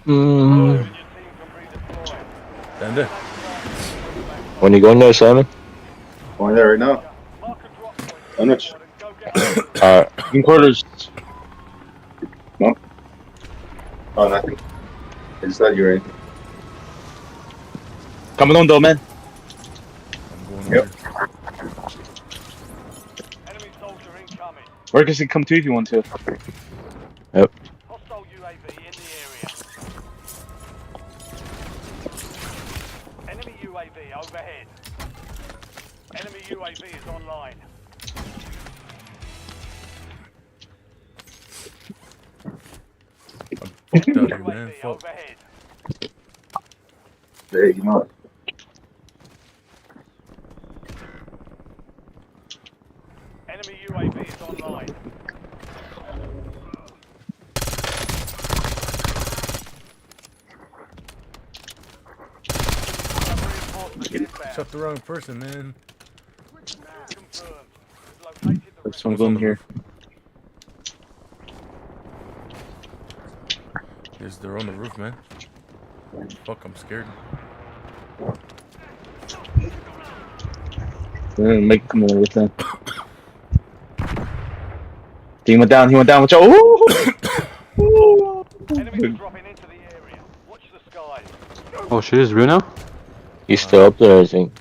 Mm. Stand there. When you going there, Simon? Going there right now. How much? In quarters. No? Oh, nothing. I just thought you were in. Coming on though, man. I'm going Yep. over. Enemy soldier incoming. Where can he come to if you want to? Hostile UAV in the area. Enemy UAV overhead. Enemy UAV is online. I'm fucked out here, UAV man. Fuck. overhead. Hey, you know what? Enemy UAV is online. Reinforcement inbound. Shot the wrong person, man. Confirmed. Located the There's rest. someone going here. Yes, they're on the roof, man. Fuck, I'm scared. Make come on with that. He went down. Watch out. Ooh! Enemies dropping into the area. Watch the skies. Oh shit, is real now? He's still up there, I think.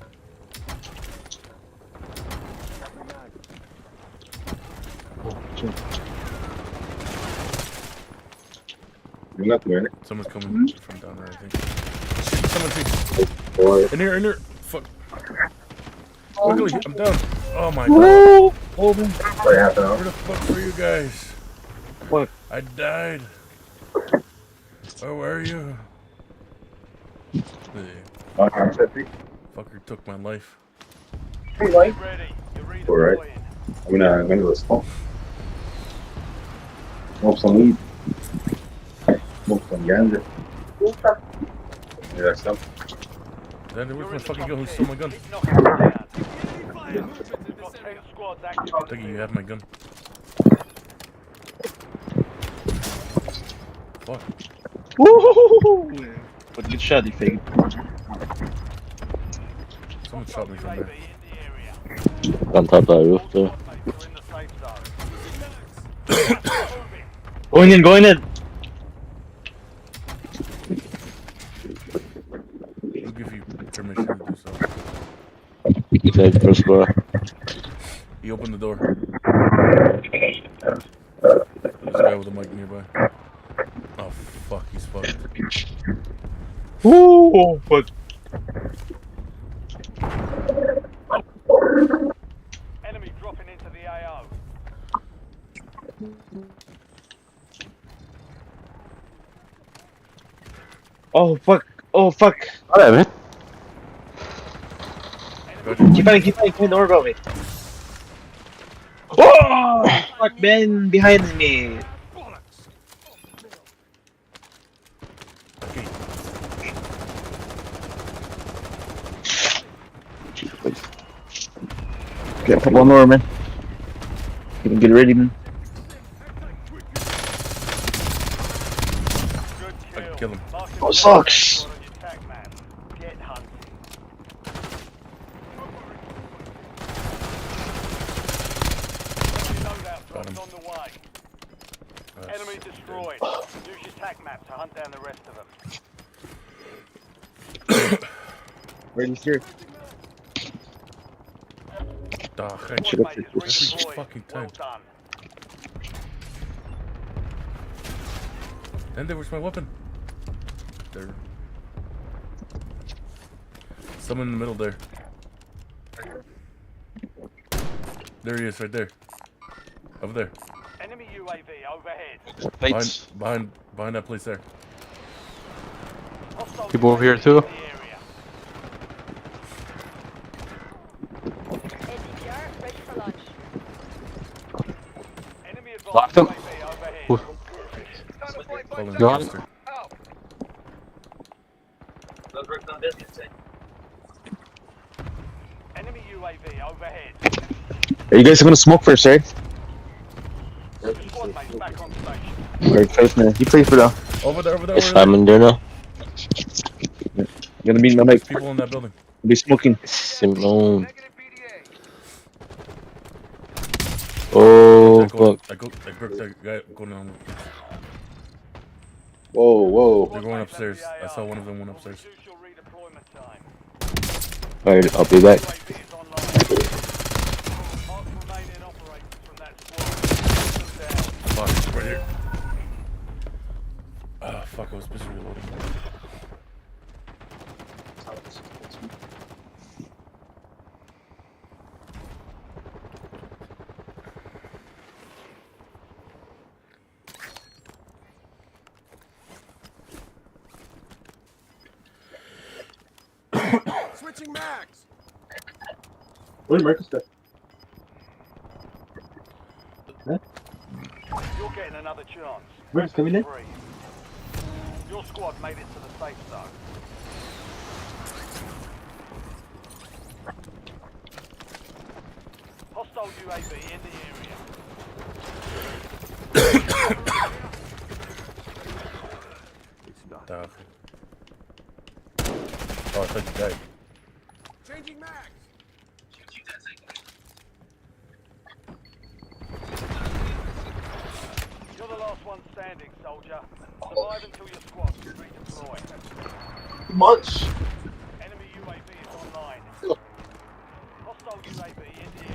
You're not there. Someone's coming from down there, I think. Shit, someone's here. Boy. In here. Fuck. Luckily, I'm down. Oh my god. Probably half an hour. Where the fuck were you guys? What? I died. Where were you? The Oh, I'm 50. fucker took my life. Get ready. You're Alright. redeploying. I'm gonna go smoke. Smoke some weed. Smoke some ganja. Yeah, that's stuff. Xander, where's my fucking gun? Who stole my gun? Keep knocking them down. We've got 10 squads active. Dougie, you have my gun. Fuck. Woo! What good shot, you fake? Someone shot me from UAV there. in the area. On top of the roof there. All squad mates are in the safe zone. Moving. Going in. Who give you permission to do so? He's like first floor. He opened the door. There's a guy with a mic nearby. Oh fuck, he's fucked. Woo! Fuck. Enemy dropping into the AO. Oh fuck. Alright, man. Keep fighting, don't worry about me. Oh! Fuck, man, behind me. Okay, put one more, man. You can get ready, man. Good I kill. can kill him. Marking Oh, the sucks. on your attack map. Get hunting. Enemy loadout Got him. drops on the way. Enemy destroyed. Use your attack map to hunt down the rest of them. Ready, here. Headshot. Shut up, Squad mate this is is redeployed. fucking Well time. done. Xander, where's my weapon? There. Someone in the middle there. There he is, right there. Over there. Enemy UAV overhead. Fights. Behind that place there. Hostile People over here UAV too? in the area. ATPR ready for launch. Enemy Locked advanced him. UAV overhead. Ooh. Calling Got it. Buster. Enemy UAV overhead. Are you guys gonna smoke first, right? Squad mates back on station. Alright, first man. You play for that. Over there, over there, Is over there. Simon there now? Gonna be in the There's mic. people in that building. Be smoking. Simone. Negative BDA. Oh, fuck. I broke that guy going on. Whoa, whoa. They're going upstairs. I saw one of them went upstairs. Reduce your redeployment time. Alright, I'll be back. UAV is online. Mark remaining operators from that squad. Down. Fuck, right here. Ah, fuck, I was busy reloading. Switching mags. Where's Marcus go? You're getting another chance. Where's coming in? Free. Your squad made it to the safe zone. Hostile UAV in the area. Tá. Oh, I thought you died. Changing mags. You're the last one standing, soldier. Survive until your squad is redeployed. Much. Enemy UAV is online. Hostile UAV in the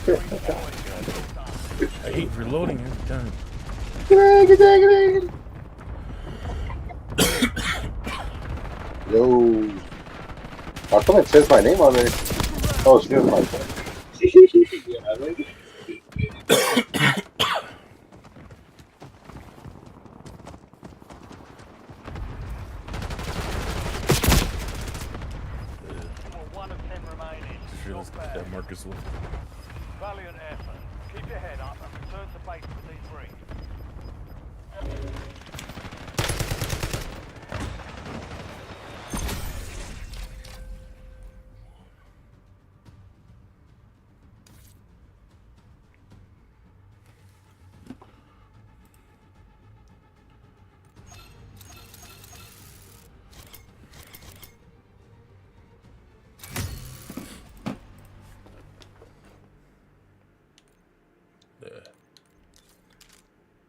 area. I hate reloading every time. Yo. How come it says my name on there? Oh, it's good. My fault. One of 10 remaining. Just realized Not bad. that Marcus left. Valiant effort. Keep your head up and return to base for debrief.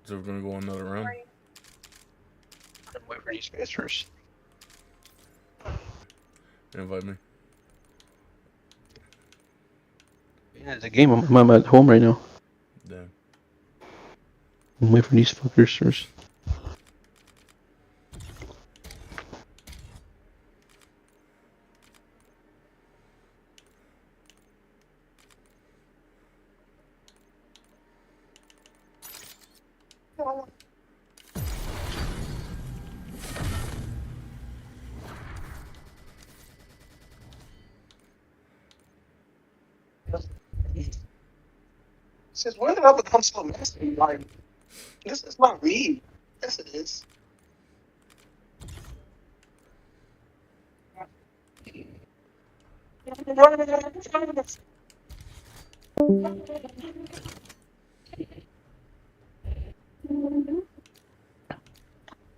So we're gonna go another round. Wait for these guys first. Invite me. Yeah, it's a game. I'm at home right now. Damn. Wait for these fuckers first. Says, where did I become so messy? Like, this is my read. Yes, it is.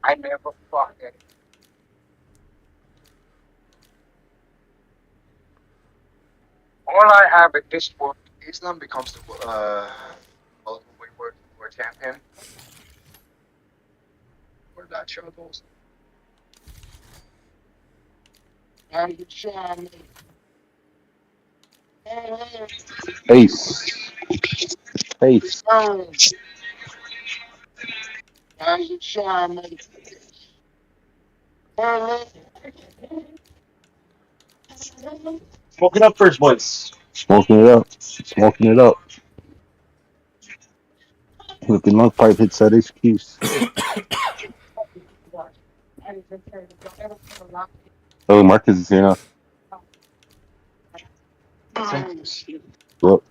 I never fucking. All I have at this point, Islam becomes the welterweight world champion. Where that show goes. And Ace. Ace. Smoking up first, boys. Smoking it up. Smoking it up. With the long pipe hits that excuse. Oh, Marcus is here now. Well,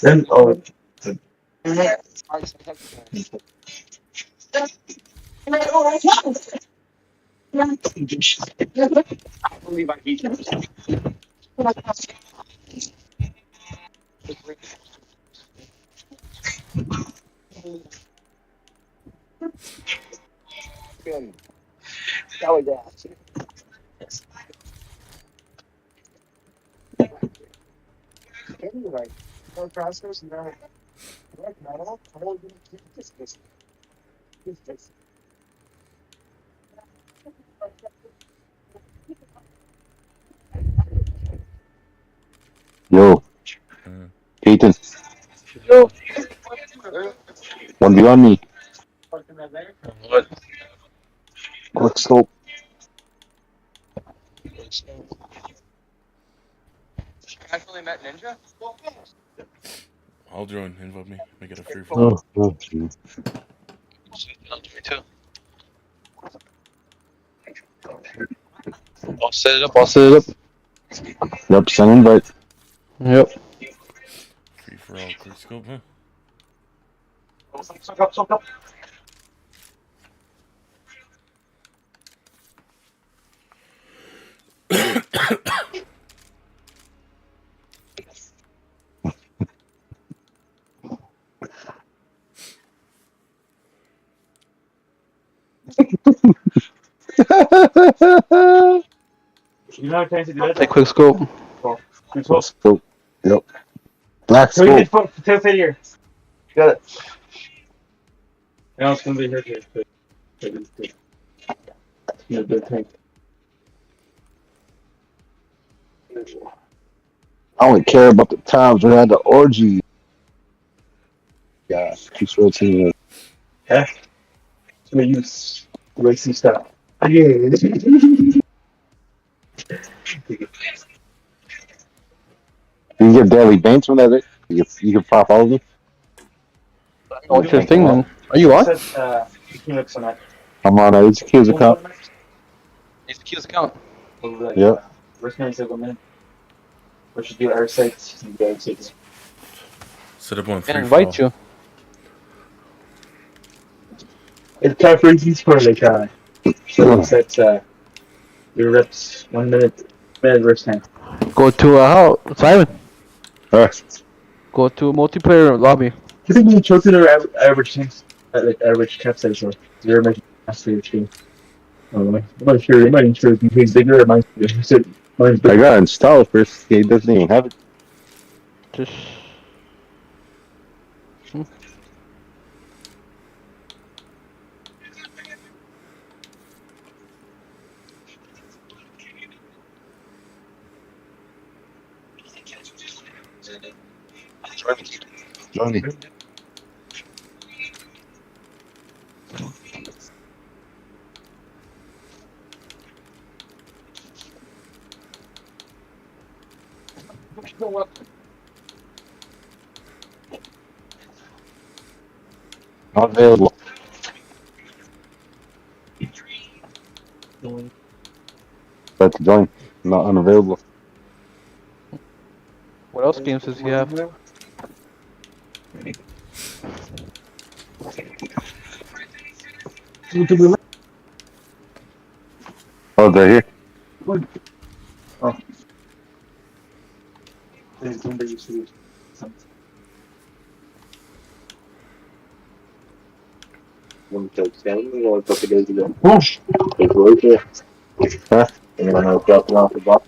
then, oh, believe I beat you. Yo, Peyton, Yo. 1v1 me. What? Let's go. Casually met Ninja? I'll join. Invite me. Make it a free for all. Me too. I'll set it up. Yep, send invite. Yep. Free for all. Quick scope, huh? You know how to do that? Take quick scope. Scope. Yep. Black scope. Take here. Got it. Now it's gonna be here. Yeah, good tank. I only care about the times we had the orgy. Yeah, keeps rotating. Yeah. It's gonna use racy stuff. Yeah. You get daily banks from that. You can pop all of them. What's your thing then? Are you on? I'm on HQ's account. It's the Q's account. Yep. Set up on I free can for all. invite you. It's time for easy score, like, so it sets, your reps 1 minute versus time. Go to how? Simon. Alright. Go to multiplayer lobby. You think you chose their average things? Like average cap size or zero making master your team? I'm not sure. I'm not sure if he's bigger or mine's bigger. He said mine's bigger. I got it installed first. He doesn't even have it. Just. Johnny. Not available. That's join. Not unavailable. What else games does he have? Oh, they're here. Oh. Huh? Anyone else dropping off the box?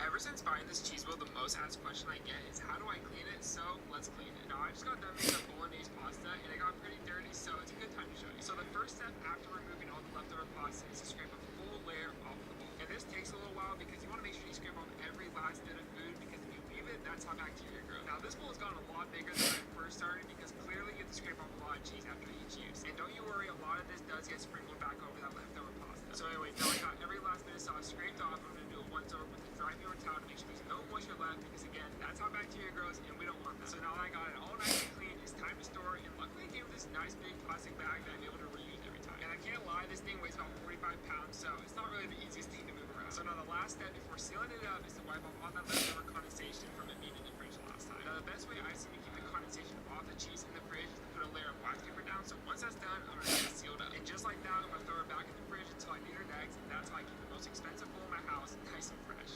Ever since buying this cheese wheel, the most asked question I get is how do I clean it? So let's clean it. Now I just got done making a bolognese pasta and it got pretty dirty, so it's a good time to show you. So the first step after removing all the leftover pasta is to scrape a full layer off the bowl. And this takes a little while because you want to make sure you scrape off every last bit of food because if you leave it, that's how bacteria grow. Now this bowl has gotten a lot bigger than when I first started because clearly you have to scrape off a lot cheese after each use. And don't you worry, a lot of this does get sprinkled back over that leftover pasta. So anyways, now I got every last bit of sauce scraped off. I'm gonna do a once over with a dry paper towel to make sure there's no moisture left, because again, that's how bacteria grows and we don't want that. So now that I got it all nice and clean, it's time to store, and luckily it came with this nice big plastic bag that I'm able to reuse every time. And I can't lie, this thing weighs about 45 pounds, so it's not really the easiest thing to move around. So now the last step before sealing it up is to wipe off all that leftover condensation from it being in the fridge last time. Now the best way I see to keep the condensation off the cheese in the fridge is to put a layer of wax paper down, so once that's done, I'm gonna get it sealed up. And just like that, I'm gonna throw it back in the fridge until I need it next, and that's how I keep the most expensive bowl in my house nice and fresh.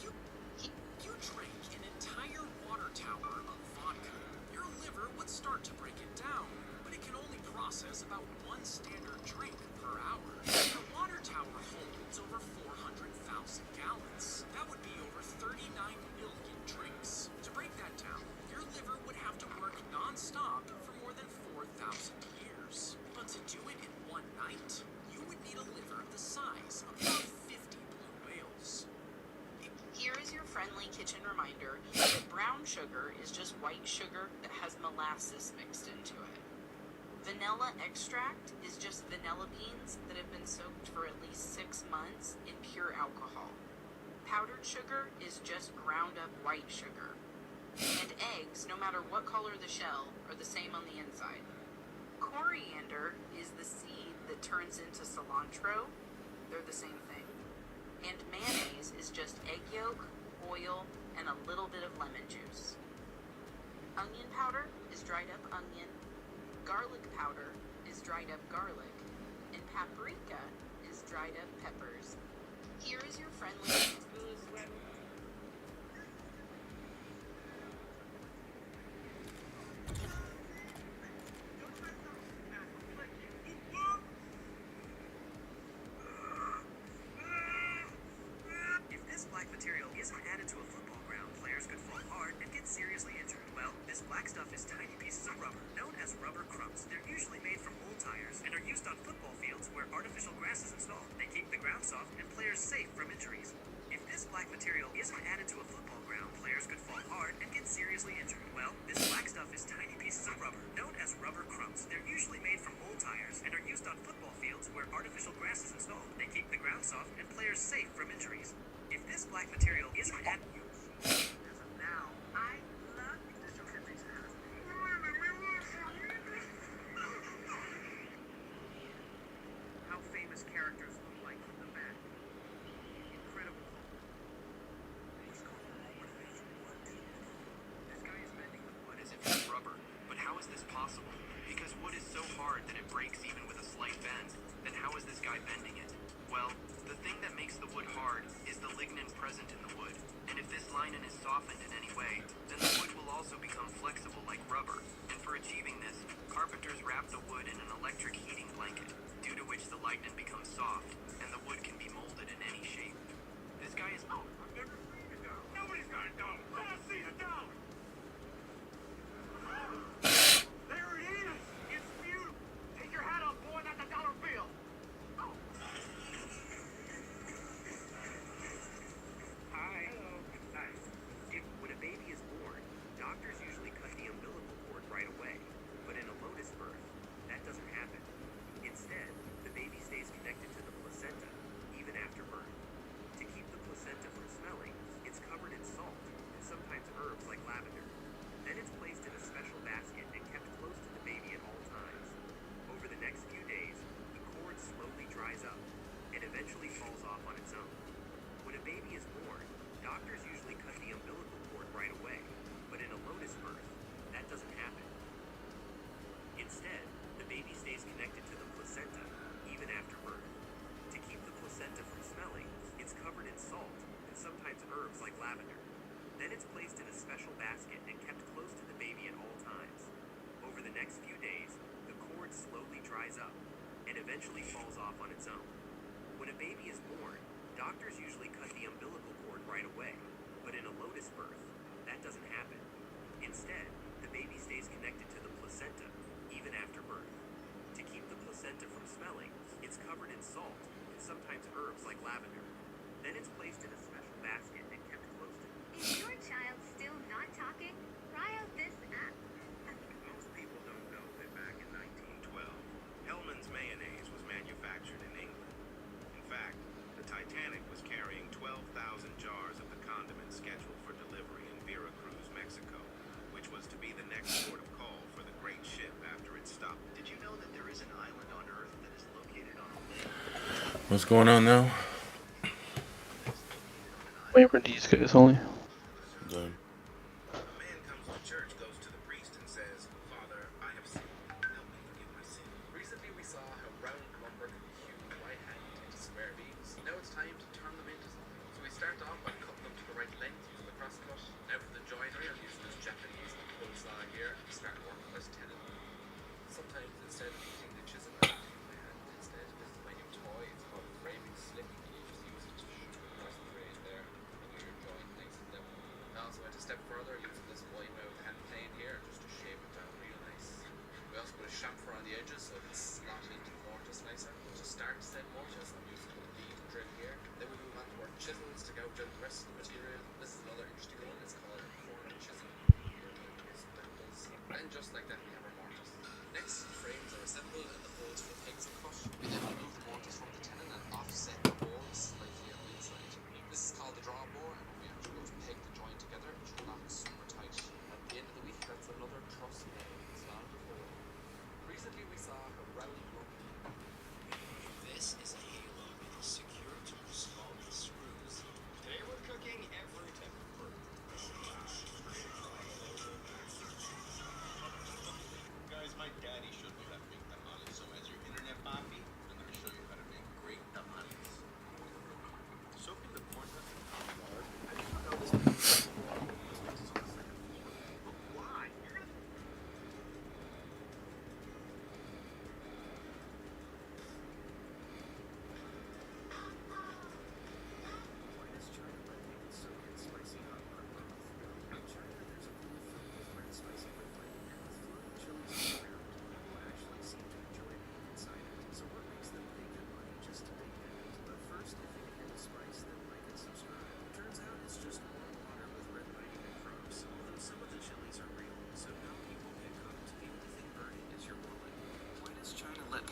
You drank an entire water tower of vodka. Your liver would start to break it down, but it can only process about one standard drink per hour. The water tower holds over 400,000 gallons. That would be over 39 million drinks. To break that down, your liver would have to work non-stop for more than 4,000 years. But to do it in one night, you would need a liver the size of about 50 blue whales. Here is your friendly kitchen reminder that brown sugar is just white sugar that has molasses mixed into it. Vanilla extract is just vanilla beans that have been soaked for at least 6 months in pure alcohol. Powdered sugar is just ground up white sugar. And eggs, no matter what color the shell, are the same on the inside. Coriander is the seed that turns into cilantro. They're the same thing. And mayonnaise is just egg yolk, oil, and a little bit of lemon juice. Onion powder is dried up onion. Garlic powder is dried up garlic. And paprika is dried up peppers. Here is your friendly... Black material isn't added to a football ground, players could fall hard and get seriously injured. Well, this black stuff is tiny pieces of rubber, known as rubber crumbs. They're usually made from old tires and are used on football fields where artificial grass is installed. They keep the ground soft and players safe from injuries. If this black material isn't added to a football ground, players could fall hard and get seriously injured. Well, this black stuff is tiny pieces of rubber, known as rubber crumbs. They're usually made from old tires and are used on football fields where artificial grass is installed. They keep the ground soft and players safe from injuries. If this black material isn't added now, I love how famous characters look like from the back. Incredible. This guy is bending the wood as if it's rubber. But how is this possible? Because wood is so hard that it breaks even with a slight bend. Then how is this guy bending it? Well, the thing that makes the wood hard is the lignin present in the wood. And if this lignin is softened in any way, then the wood will also become flexible like rubber. And for achieving this, carpenters wrap the wood in an electric heating blanket, due to which the lignin becomes soft, and the wood can be molded in any shape. This guy is... Oh, I've never seen a dollar. Nobody's got a dollar. Let us see a dollar. There it is. It's beautiful. Take your hat off, boy. That's a dollar bill. Oh. Hi. Hello. Hi. When a baby is born, doctors usually cut the umbilical cord right away. But in a lotus birth, that doesn't happen. Instead, the baby stays connected to the placenta, even after birth. To keep the placenta from smelling, it's covered in salt, and sometimes herbs like lavender. Then it's placed in a special basket and kept close to the baby at all times. Over the next few days, the cord slowly dries up, and eventually falls off on its own. When a baby is born, doctors usually cut the umbilical cord right away, but in a lotus birth, that doesn't happen. Instead, the baby stays connected to the placenta, even after birth. To keep the placenta from smelling, it's covered in salt, and sometimes herbs like lavender. Then it's placed in a special basket and kept close to the baby at all times. Over the next few days, the cord slowly dries up, and eventually falls off on its own. When a baby is born, doctors usually cut the umbilical cord right away, but in a lotus birth, that doesn't happen. Instead, the baby stays connected to the placenta, even after birth. To keep the placenta from smelling, it's covered in salt, and sometimes herbs like lavender. Then it's placed in a special basket and kept close to... Is your child still not talking? Try out this app. Most people don't know What's going on now? Wait for these guys only. Done.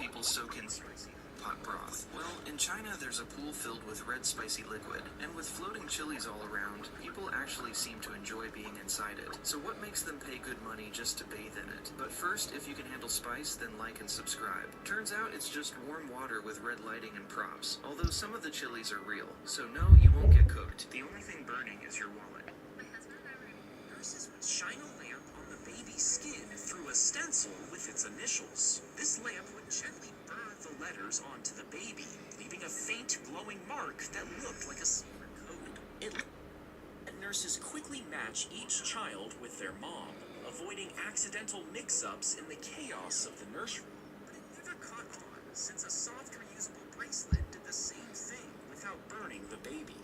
People soak in pot broth. Well, in China, there's a pool filled with red spicy liquid, and with floating chilies all around, people actually seem to enjoy being inside it. So what makes them pay good money just to bathe in it? But first, if you can handle spice, then like and subscribe. Turns out it's just warm water with red lighting and props, although some of the chilies are real, so no, you won't get cooked. The only thing burning is your wallet. Nurses would shine a lamp on the baby's skin through a stencil with its initials. This lamp would gently burn the letters onto the baby, leaving a faint glowing mark that looked like a secret code. Nurses quickly match each child with their mom, avoiding accidental mix-ups in the chaos of the nursery. But it never caught on, since a soft reusable bracelet did the same thing without burning the baby.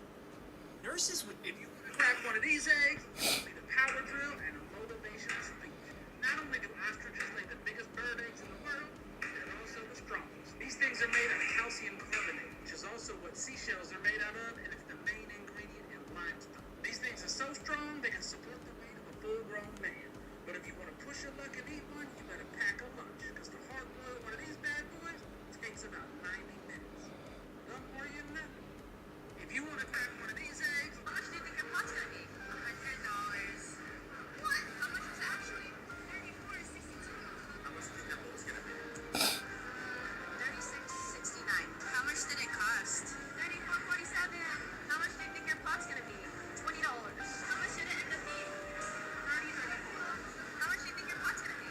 Nurses would... If you crack one of these eggs, need a power drill and a motivation speech. Not only do ostriches lay the biggest bird eggs in the world, they're also the strongest. These things are made of calcium carbonate, which is also what seashells are made out of, and it's the main ingredient in limestone. These things are so strong, they can support the weight of a full-grown man. But if you want to push your luck and eat one, you better pack a lunch, because the hard boiled one of these bad boys takes about 90 minutes. Don't worry you nothing. If you want to crack one of these eggs, how much do you think your pot's gonna be? $100. What? How much is it actually? 34 to 62. How much do you think your boat's gonna be? 36.69. How much did it cost? 34.47. How much do you think your pot's gonna be? $20. How much did it end up being? 30.34. How much do you think your pot's gonna be?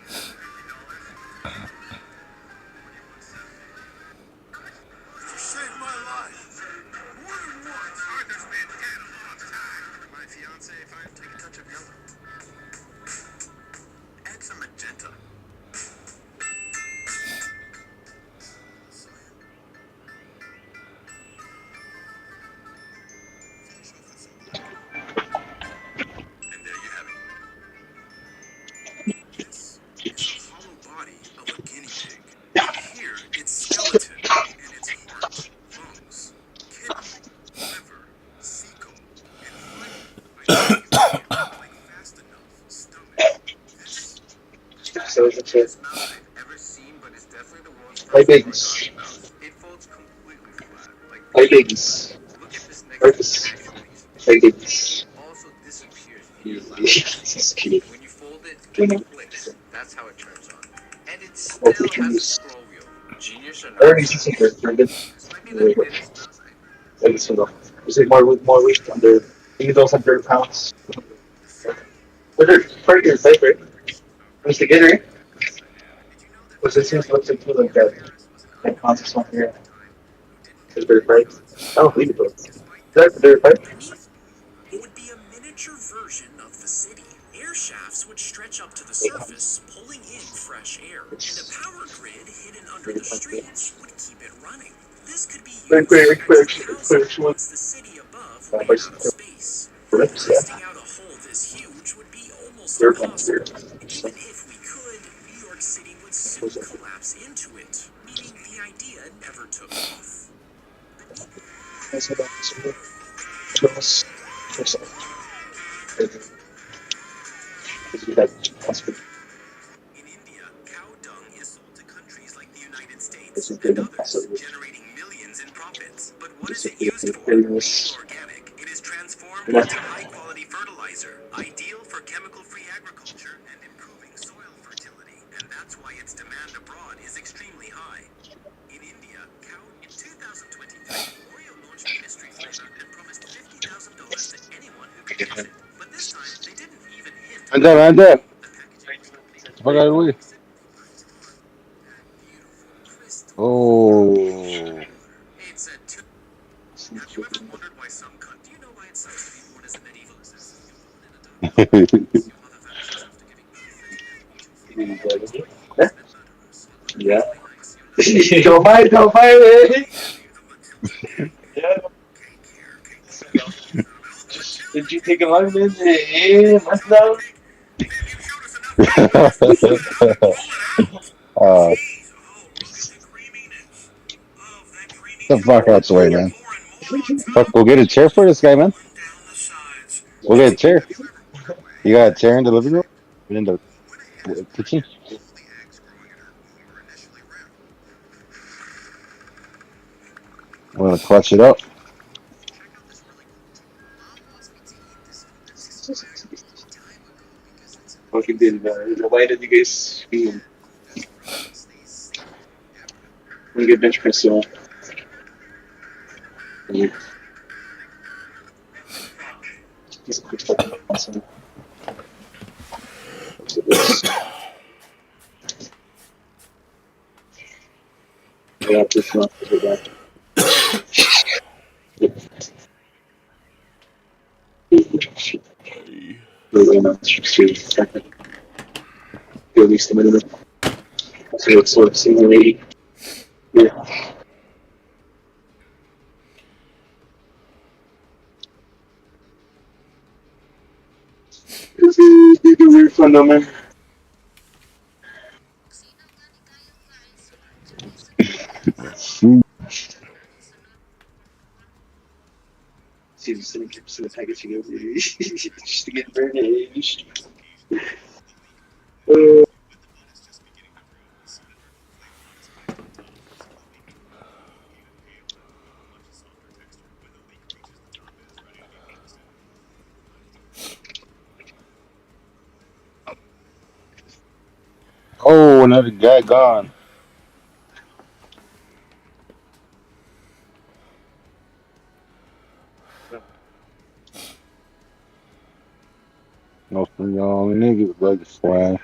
$50. You saved my life. More than once. Arthur's been dead a long time. My fiance finally take a touch of yellow. Add some magenta. And there you have it. This is the hollow body of a guinea pig. Here, its skeleton and its heart, lungs, kidney, liver, cecal, and finally, like fast enough, stomach. This So it's a mouth I've ever seen, but it's definitely the world's Hi, first babies. mouth. It folds completely flat. Like Hi, babies. look at this next Marcus. Hi, babies. also disappears in your lap. This is cute. When you fold it, Mhm. it clicks. That's how it turns on. And it's still has a scroll wheel. Genius or not? Early season very good. This might be the greatest mouse I've Like it's is it more weight under 8,030 pounds? But they're pretty good type, right? What's the getter? What's it seems looks into like that 10 pounds or something here. Is there right? I don't believe it though. Is that their pipe? Beneath what would be a miniature version of the city. Air shafts would stretch up to the surface, pulling in fresh air, and a power grid hidden under the streets would keep it running. This could be used for extra housing once the city above ran out of space. Blasting out a hole this huge would be almost impossible. Even if we could, New York City would soon collapse into it, meaning the idea never took off. In India, cow dung is sold to countries like the United States and others, generating millions in profits. But what is it used for? Being organic, it is transformed into high-quality fertilizer, ideal for chemical-free agriculture and improving soil fertility. And that's why its demand abroad is extremely high. In India, in 2023, Oreo launched a mystery flavor and promised $50,000 to anyone who could guess it. But this time, they didn't even hint at Anda. the packaging. Pagar Luis. Oh. It's a two. Have you ever wondered why some do you know why it sucks to be born as a medieval existence? Yeah. Don't fight it. Yeah. Did you take a long minute? Yeah, that's now. The fuck out the way, man. Fuck, we'll get a chair for this guy, man. We'll get a chair. You got a chair in the living room? In the kitchen? I'm gonna clutch it up. Fucking did why did you guys feel? We get bench press on. Yeah. He's a quick fucking awesome. Yeah, this one is back. Really not serious. At least a minute. So it's sort of single 80. Yeah. It's weird fun though, man. See the same clips in the packaging over here. Just to get burned. Oh, another guy gone. No, for y'all niggas, like swag.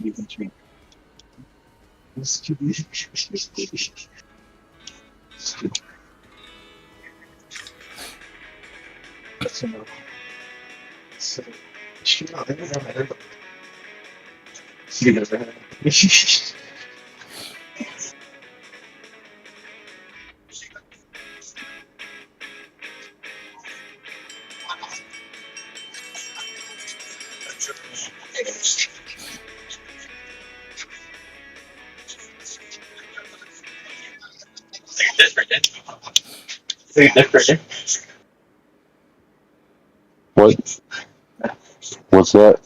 You can treat. This could be. That's enough. So, shoot out everything. See this, man. Different. What? What's that?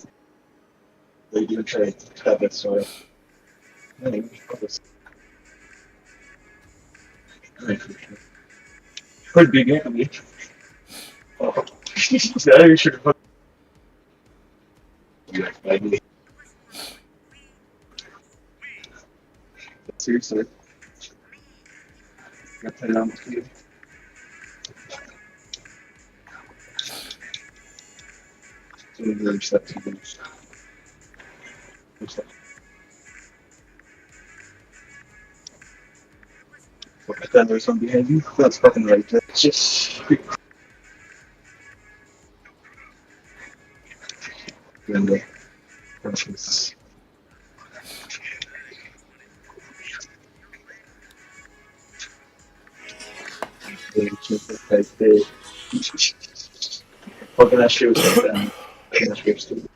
They do try to have that sort of. Pretty big game for me. Oh. Yeah, you should have. Seriously. Got to on the field. So we're very set to do. But then there's one behind you. That's fucking right. That's just. Window. Precious. Fucking that shit was like that. That shit was stupid.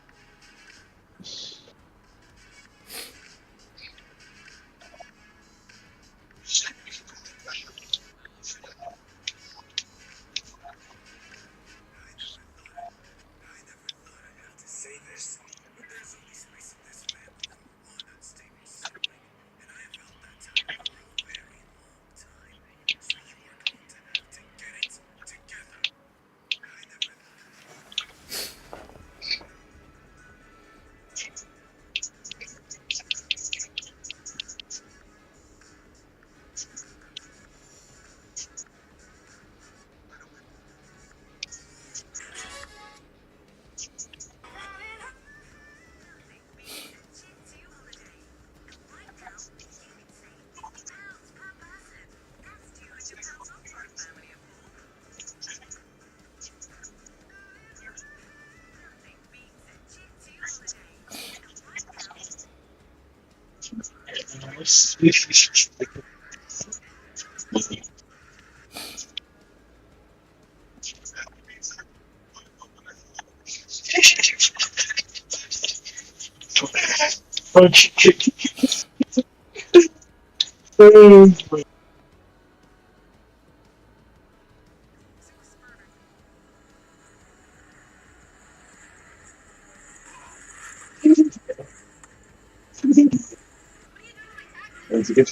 It's a good.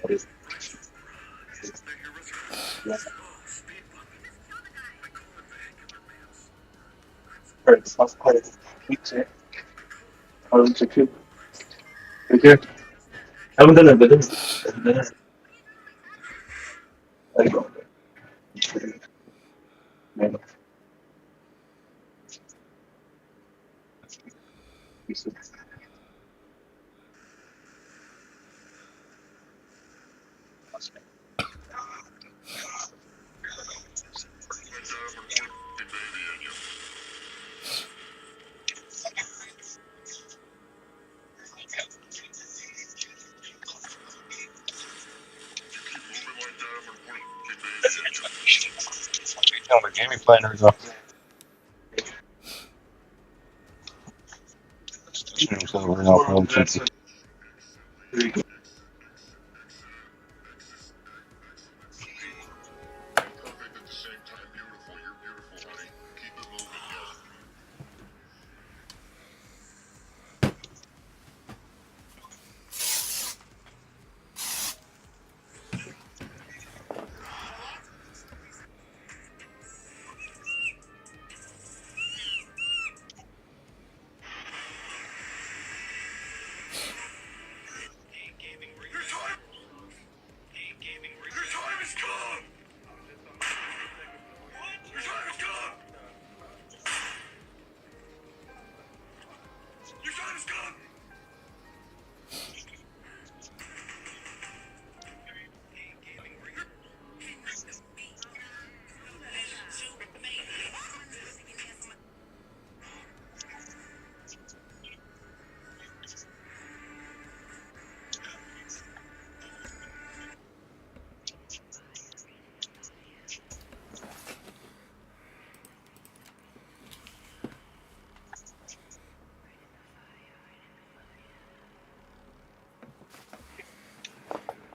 What is it? Yeah. Alright, it's not quite a week, eh? How looks it good? Right here. I haven't done it, but it's. There you go. Man. The gaming planner is up. Stream's over now.